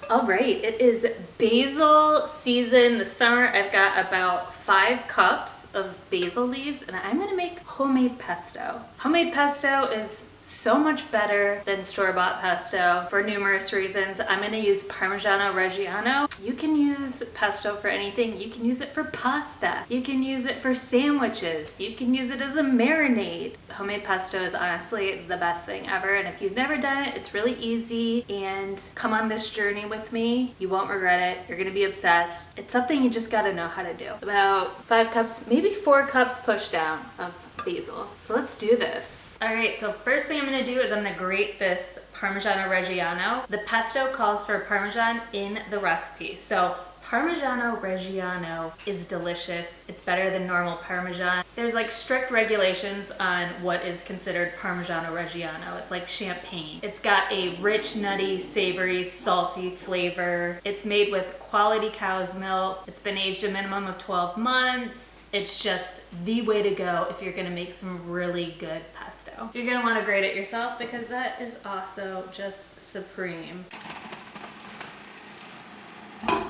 All right, it is basil season. This summer I've got about 5 cups of basil leaves and I'm gonna make homemade pesto. Homemade pesto is so much better than store-bought pesto for numerous reasons. I'm gonna use Parmigiano Reggiano. You can use pesto for anything. You can use it for pasta. You can use it for sandwiches. You can use it as a marinade. Homemade pesto is honestly the best thing ever, and if you've never done it, it's really easy, and come on this journey with me. You won't regret it. You're gonna be obsessed. It's something you just gotta know how to do. About 5 cups, maybe 4 cups push down of basil. So let's do this. All right, so first thing I'm gonna do is I'm gonna grate this Parmigiano Reggiano. The pesto calls for Parmesan in the recipe. So Parmigiano Reggiano is delicious. It's better than normal Parmesan. There's like strict regulations on what is considered Parmigiano Reggiano. It's like champagne. It's got a rich, nutty, savory, salty flavor. It's made with quality cow's milk. It's been aged a minimum of 12 months. It's just the way to go if you're gonna make some really good pesto. You're gonna wanna grate it yourself because that is also just supreme.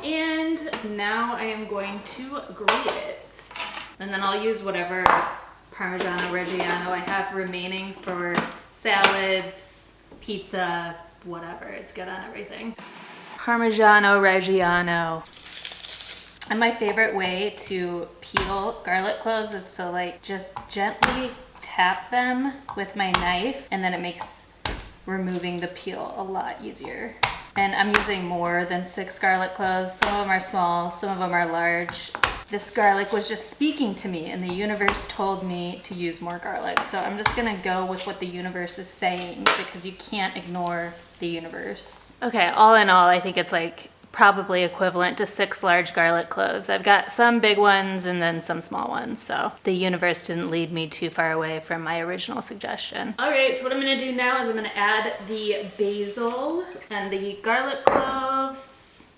And now I am going to grate it. And then I'll use whatever Parmigiano Reggiano I have remaining for salads, pizza, whatever. It's good on everything. Parmigiano Reggiano. And my favorite way to peel garlic cloves is to like just gently tap them with my knife, and then it makes removing the peel a lot easier. And I'm using more than 6 garlic cloves. Some of them are small, some of them are large. This garlic was just speaking to me and the universe told me to use more garlic. So I'm just gonna go with what the universe is saying because you can't ignore the universe. Okay, all in all, I think it's like probably equivalent to 6 large garlic cloves. I've got some big ones and then some small ones, so the universe didn't lead me too far away from my original suggestion. All right, so what I'm gonna do now is I'm gonna add the basil and the garlic cloves,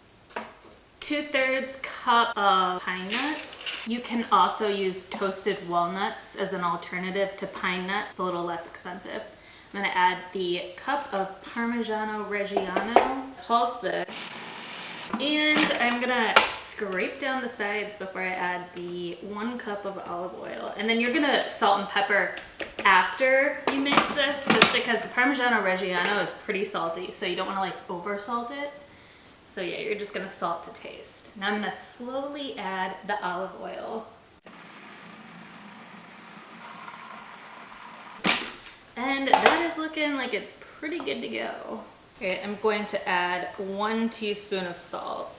2/3 cup of pine nuts. You can also use toasted walnuts as an alternative to pine nuts. It's a little less expensive. I'm gonna add the cup of Parmigiano Reggiano, pulse this, and I'm gonna scrape down the sides before I add the 1 cup of olive oil. And then you're gonna salt and pepper after you mix this, just because the Parmigiano Reggiano is pretty salty, so you don't wanna like over salt it. So yeah, you're just gonna salt to taste. Now I'm gonna slowly add the olive oil. And that is looking like it's pretty good to go. Okay, I'm going to add 1 teaspoon of salt.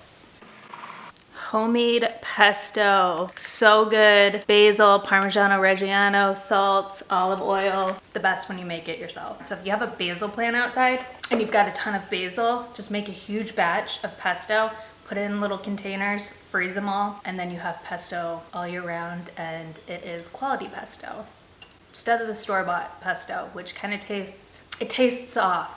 Homemade pesto, so good. Basil, Parmigiano Reggiano, salt, olive oil. It's the best when you make it yourself. So if you have a basil plant outside and you've got a ton of basil, just make a huge batch of pesto, put it in little containers, freeze them all, and then you have pesto all year round, and it is quality pesto. Instead of the store-bought pesto, which kind of tastes off.